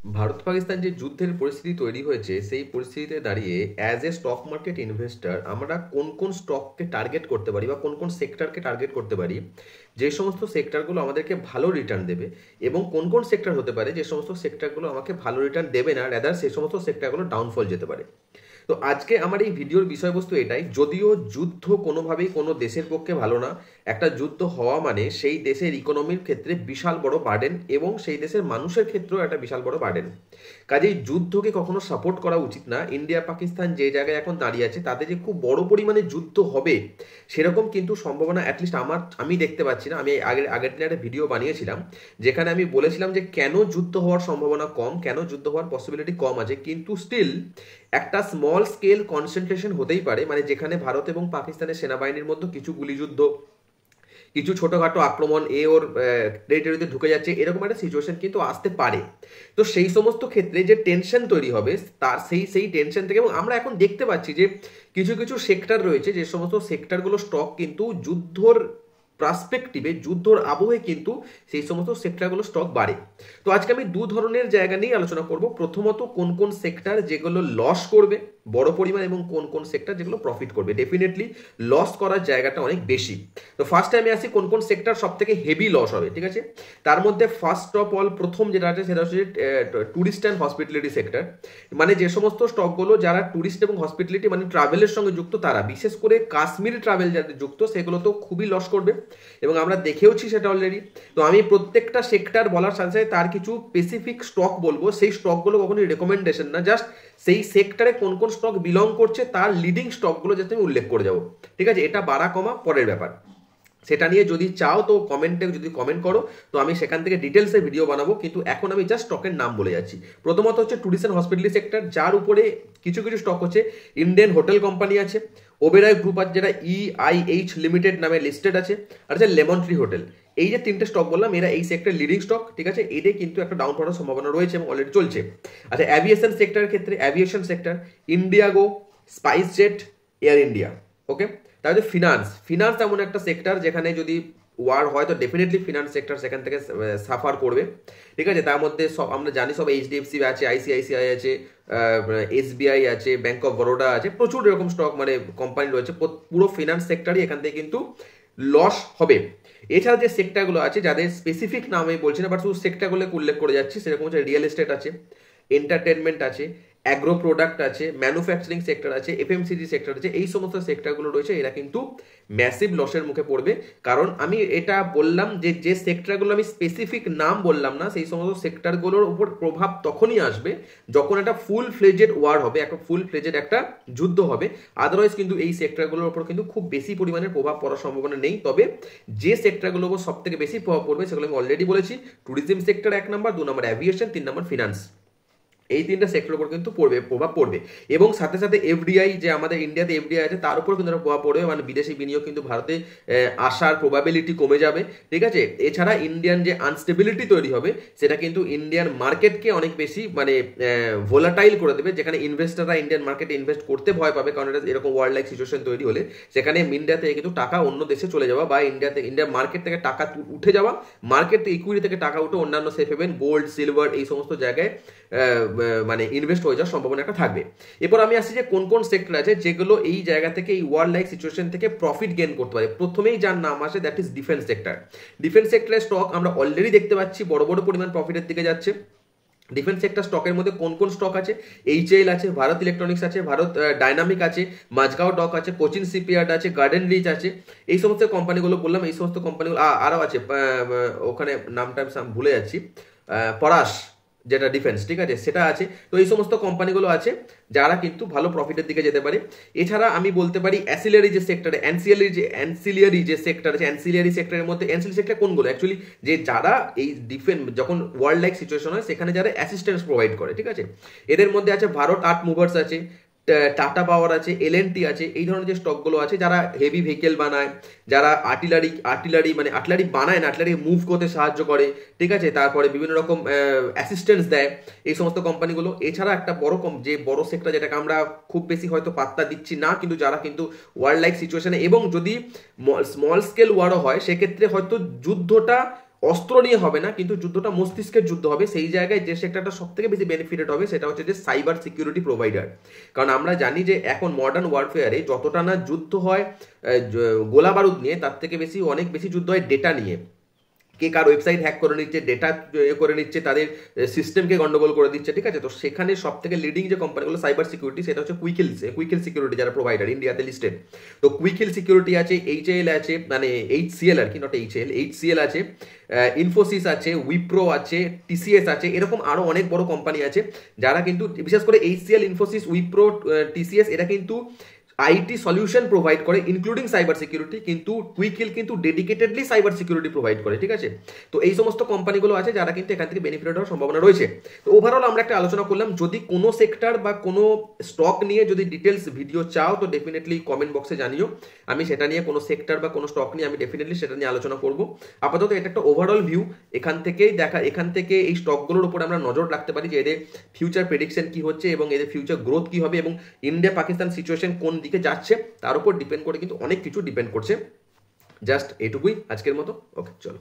ভারত পাকিস্তান যে যুদ্ধের পরিস্থিতি তৈরি হয়েছে সেই পরিস্থিতিতে দাঁড়িয়ে as a stock market investor আমরা কোন কোন স্টককে টার্গেট করতে পারি বা কোন কোন সেক্টরকে টার্গেট করতে পারি যে সমস্ত সেক্টরগুলো আমাদেরকে ভালো রিটার্ন দেবে, এবং কোন কোন সেক্টর হতে পারে যে সমস্ত সেক্টরগুলো আমাকে ভালো রিটার্ন দেবে না, রেদার সেই সমস্ত সেক্টরগুলো ডাউনফল যেতে পারে। তো আজকে আমার এই ভিডিওর বিষয়বস্তু এটাই, যদিও যুদ্ধ কোনোভাবেই কোনো দেশের পক্ষে ভালো না। একটা যুদ্ধ হওয়া মানে সেই দেশের ইকোনমির ক্ষেত্রে বিশাল বড় বার্ডেন এবং সেই দেশের মানুষের ক্ষেত্রেও একটা বিশাল বড় বার্ডেন। কাজেই যুদ্ধকে কখনো সাপোর্ট করা উচিত না। ইন্ডিয়া পাকিস্তান যে জায়গায় এখন দাঁড়িয়ে আছে তাতে যে খুব বড় পরিমাণে যুদ্ধ হবে সেরকম কিন্তু সম্ভাবনা অ্যাটলিস্ট আমি দেখতে পাচ্ছি না। আমি আগের দিনে একটা ভিডিও বানিয়েছিলাম যেখানে আমি বলেছিলাম যে কেন যুদ্ধ হওয়ার সম্ভাবনা কম, কেন যুদ্ধ হওয়ার পসিবিলিটি কম আছে, কিন্তু স্টিল একটা স্মল স্কেল কনসেন্ট্রেশন হতেই পারে, মানে যেখানে ভারত এবং পাকিস্তানের সেনাবাহিনীর মধ্যে কিছু গুলিযুদ্ধ, কিছু ছোটখাটো আক্রমণ, ওর টেরিটরিতে ঢুকে যাচ্ছে, এরকম একটা সিচুয়েশন কিন্তু আসতে পারে। তো সেই সমস্ত ক্ষেত্রে যে টেনশন তৈরি হবে তার সেই টেনশন থেকে, এবং আমরা এখন দেখতে পাচ্ছি যে কিছু কিছু সেক্টর রয়েছে যে সমস্ত সেক্টরগুলো স্টক কিন্তু যুদ্ধর পার্সপেক্টিভে, যুদ্ধর আবহে কিন্তু সেই সমস্ত সেক্টরগুলো স্টক বাড়ে। তো আজকে আমি দু ধরনের জায়গা নিয়ে আলোচনা করব। প্রথমত কোন কোন সেক্টর যেগুলো লস করবে বড় পরিমাণ এবং কোন কোন সেক্টর যেগুলো প্রফিট করবে, ডেফিনেটলি লস করার জায়গাটা অনেক বেশি। তো ফার্স্টে আমি আসি কোন কোন সেক্টর সব থেকে হেভি লস হবে, ঠিক আছে। তার মধ্যে ফার্স্ট অফ অল প্রথম যেটা আছে সেটা হচ্ছে ট্যুরিস্ট অ্যান্ড হসপিটালিটি সেক্টর। মানে যে সমস্ত স্টকগুলো যারা ট্যুরিস্ট এবং হসপিটালিটি মানে ট্রাভেলের সঙ্গে যুক্ত, তারা বিশেষ করে কাশ্মীর ট্রাভেল যাদের যুক্ত সেগুলো তো খুবই লস করবে এবং আমরা দেখেওছি সেটা অলরেডি। তো আমি প্রত্যেকটা সেক্টর বলার সাথে সাথে তার কিছু স্পেসিফিক স্টক বলবো, সেই স্টকগুলো কখনোই রেকমেন্ডেশন না, জাস্ট সেই সেক্টরে কোন কোন স্টক বিলং করছে তার লিডিং স্টকগুলো যাতে আমি উল্লেখ করে যাবো, ঠিক আছে। এটা বাড়া কমা পরের ব্যাপার, সেটা নিয়ে যদি চাও তো কমেন্টে যদি কমেন্ট করো তো আমি সেখান থেকে ডিটেলসে ভিডিও বানাবো, কিন্তু এখন আমি জাস্ট স্টকের নাম বলে যাচ্ছি। প্রথমত হচ্ছে ট্যুরিস্ট অ্যান্ড হসপিটালিটি সেক্টর, যার উপরে কিছু কিছু স্টক হচ্ছে ইন্ডিয়ান হোটেল কোম্পানি আছে, ওবেরয় গ্রুপ আছে যেটা EIH লিমিটেড নামে লিস্টেড আছে, আর আছে লেমন ট্রি হোটেল। এই যে তিনটে স্টক বললাম এরা এই সেক্টর লিডিং স্টক, ঠিক আছে। এদের কিন্তু একটা ডাউন হওয়ার সম্ভাবনা রয়েছে এবং অলরেডি চলছে। আচ্ছা, অ্যাভিয়েশন সেক্টরের ক্ষেত্রে aviation sector IndiGo, SpiceJet, Air India, okay. তাহলে ফিনান্স এমন একটা সেক্টর যেখানে যদি ওয়ার হয় তো ডেফিনেটলি ফিনান্স সেক্টর সেখান থেকে সাফার করবে, ঠিক আছে। তার মধ্যে সব আমরা জানি, সব HDFC আছে, ICICI আছে, SBI আছে, ব্যাংক অফ বরোডা আছে, প্রচুর এরকম স্টক মানে কোম্পানি রয়েছে। পুরো ফিনান্স সেক্টরই এখান থেকে কিন্তু লস হবে। এছাড়া যে সেক্টরগুলো আছে যাদের স্পেসিফিক নাম আমি বলছি না, বাট শুধু সেক্টরগুলোকে উল্লেখ করে যাচ্ছি, সেরকম হচ্ছে রিয়েল এস্টেট আছে, এন্টারটেনমেন্ট আছে, অ্যাগ্রো প্রোডাক্ট আছে, ম্যানুফ্যাকচারিং সেক্টর আছে, FMCG সেক্টর আছে। এই সমস্ত সেক্টরগুলো রয়েছে, এরা কিন্তু ম্যাসিভ লসের মুখে পড়বে। কারণ আমি এটা বললাম যে যে সেক্টরগুলো আমি স্পেসিফিক নাম বললাম না, সেই সমস্ত সেক্টরগুলোর উপর প্রভাব তখনই আসবে যখন একটা ফুল ফ্লেজেড ওয়ার হবে, একটা ফুল ফ্লেজেড একটা যুদ্ধ হবে। আদারওয়াইজ কিন্তু এই সেক্টরগুলোর উপর কিন্তু খুব বেশি পরিমাণে প্রভাব পড়ার সম্ভাবনা নেই। তবে যে সেক্টরগুলোর উপর সব থেকে বেশি প্রভাব পড়বে সেগুলো আমি অলরেডি বলেছি, ট্যুরিজম সেক্টর 1 নম্বর, 2 নম্বর অ্যাভিয়েশন, 3 নম্বর ফিনান্স। এই তিনটা সেক্টরের উপর কিন্তু প্রভাব পড়বে, এবং সাথে সাথে FDI যে আমাদের ইন্ডিয়াতে FDI আছে তার উপর কিন্তু প্রভাব পড়বে, মানে বিদেশি বিনিয়োগ কিন্তু ভারতে আসার প্রবাবিলিটি কমে যাবে, ঠিক আছে। এছাড়া ইন্ডিয়ান যে আনস্টেবিলিটি তৈরি হবে সেটা কিন্তু ইন্ডিয়ান মার্কেটকে অনেক বেশি মানে ভোলাটাইল করে দেবে, যেখানে ইনভেস্টাররা ইন্ডিয়ান মার্কেটে ইনভেস্ট করতে ভয় পাবে, কারণ এটা এরকম ওয়ার্ল্ড লাইক সিচুয়েশন তৈরি হলে সেখানে ইন্ডিয়া থেকে কিন্তু টাকা অন্য দেশে চলে যাওয়া বা ইন্ডিয়ার মার্কেট থেকে টাকা উঠে যাওয়া, মার্কেট ইকুইটি থেকে টাকা উঠে অন্যান্য সেফ হেভেন, গোল্ড, সিলভার, এই সমস্ত জায়গায় মানে ইনভেস্ট হয়ে যাওয়ার সম্ভাবনা একটা থাকবে। এরপর আমি আসছি যে কোন কোন সেক্টর আছে যেগুলো এই জায়গা থেকে, এই ওয়ার্ল্ড লাইক সিচুয়েশন থেকে প্রফিট গেইন করতে পারে। প্রথমেই যার নাম আসে that is defence sector. Defence সেক্টরের স্টক আমরা অলরেডি দেখতে পাচ্ছি বড় বড় পরিমাণ প্রফিটের দিকে যাচ্ছে। ডিফেন্স সেক্টর স্টকের মধ্যে কোন কোন স্টক আছে? HAL আছে, ভারত ইলেকট্রনিক্স আছে, ভারত ডাইনামিক আছে, মাঝগাঁও ডক আছে, কোচিন শিপইয়ার্ড আছে, গার্ডেন রিচ আছে। এই সমস্ত কোম্পানিগুলো বললাম, এই সমস্ত কোম্পানিগুলো আরও আছে, ওখানে নামটা ভুলে যাচ্ছি, পরাশ যেটা ডিফেন্স, ঠিক আছে, সেটা আছে। তো এই সমস্ত কোম্পানিগুলো আছে যারা কিন্তু ভালো প্রফিটের দিকে যেতে পারে। এছাড়া আমি বলতে পারি অ্যাসিলিয়ারি যে সেক্টরে, অ্যান্সিলিয়ারি যে সেক্টর আছে, অ্যান্সিলিয়ারি সেক্টরের মধ্যে অ্যান্সিলিয়ারি সেক্টর কোনগুলো? অ্যাকচুয়ালি যে যারা এই ডিফেন্স যখন ওয়ার্ল্ড লাইক সিচুয়েশন হয় সেখানে যারা অ্যাসিস্ট্যান্স প্রোভাইড করে, ঠিক আছে। এদের মধ্যে আছে ভারত আর্ট মুভার্স আছে, টাটা পাওয়ার আছে, L&T আছে। এই ধরনের যে স্টকগুলো আছে যারা হেভি ভেহিকেল বানায়, যারা আর্টিলারি মানে আর্টিলারি বানায় না, আর্টিলারি মুভ করতে সাহায্য করে, ঠিক আছে, তারপরে বিভিন্ন রকম অ্যাসিস্ট্যান্স দেয়, এই সমস্ত কোম্পানিগুলো। এছাড়া একটা যে বড় সেক্টর যেটাকে আমরা খুব বেশি হয়তো পাত্তা দিচ্ছি না, কিন্তু যারা কিন্তু ওয়ার্ল্ড লাইক সিচুয়েশনে এবং যদি স্মল স্কেল ওয়ারও হয় সেক্ষেত্রে হয়তো যুদ্ধটা অস্ত্র নিয়ে হবে না, কিন্তু যুদ্ধটা মস্তিষ্কের যুদ্ধ হবে। সেই জায়গায় যে সেক্টরটা সব থেকে বেশি বেনিফিটেড হবে সেটা হচ্ছে যে সাইবার সিকিউরিটি প্রোভাইডার। কারণ আমরা জানি যে এখন মডার্ন ওয়ারফেয়ারে যতটা না যুদ্ধ হয় গোলা বারুদ নিয়ে, তার থেকে বেশি অনেক বেশি যুদ্ধ হয় ডেটা নিয়ে। কে কার ওয়েবসাইট হ্যাক করে নিচ্ছে, ডেটা করে নিচ্ছে, তাদের সিস্টেমকে গন্ডগোল করে দিচ্ছে, ঠিক আছে। তো সেখানে সব থেকে লিডিং যে কোম্পানিগুলো সাইবার সিকিউরিটি, সেটা হচ্ছে কুইকহিল সিকিউরিটি, যারা প্রোভাইডার ইন্ডিয়াতে লিস্টেড। তো কুইকহিল সিকিউরিটি আছে, এইচএএল আছে, মানে এইচসিএল আর কি, নট এইচসিএল আছে, ইনফোসিস আছে, উইপ্রো আছে, টিসিএস আছে, এরকম আরো অনেক বড় কোম্পানি আছে যারা কিন্তু, বিশেষ করে এইচসিএল, ইনফোসিস, উইপ্রো, টিসিএস, এরা কিন্তু আইটি সলিউশন প্রোভাইড করে ইনক্লুডিং সাইবার সিকিউরিটি, কিন্তু কুইকহিল কিন্তু ডেডিকেটেডলি সাইবার সিকিউরিটি প্রোভাইড করে, ঠিক আছে। তো এই সমস্ত কোম্পানিগুলো আছে যারা কিন্তু এখান থেকে বেনিফিট হওয়ার সম্ভাবনা রয়েছে। তো ওভারঅল আমরা একটা আলোচনা করলাম। যদি কোনো সেক্টর বা কোনো স্টক নিয়ে যদি ডিটেলস ভিডিও চাও তো ডেফিনেটলি কমেন্ট বক্সে জানিও, আমি সেটা নিয়ে কোনো সেক্টর বা কোনো স্টক নিয়ে আমি ডেফিনেটলি সেটা নিয়ে আলোচনা করব। আপাতত এটা একটা ওভারঅল ভিউ, এখান থেকে এই স্টকগুলোর উপর আমরা নজর রাখতে পারি যে এদের ফিউচার প্রেডিকশন কি হচ্ছে এবং এদের ফিউচার গ্রোথ কি হবে এবং ইন্ডিয়া পাকিস্তান সিচুয়েশন কোন দিকে যাচ্ছে তার উপর ডিপেন্ড করে কিন্তু অনেক কিছু ডিপেন্ড করছে। জাস্ট এটুকুই আজকের মতো। ওকে, চলো।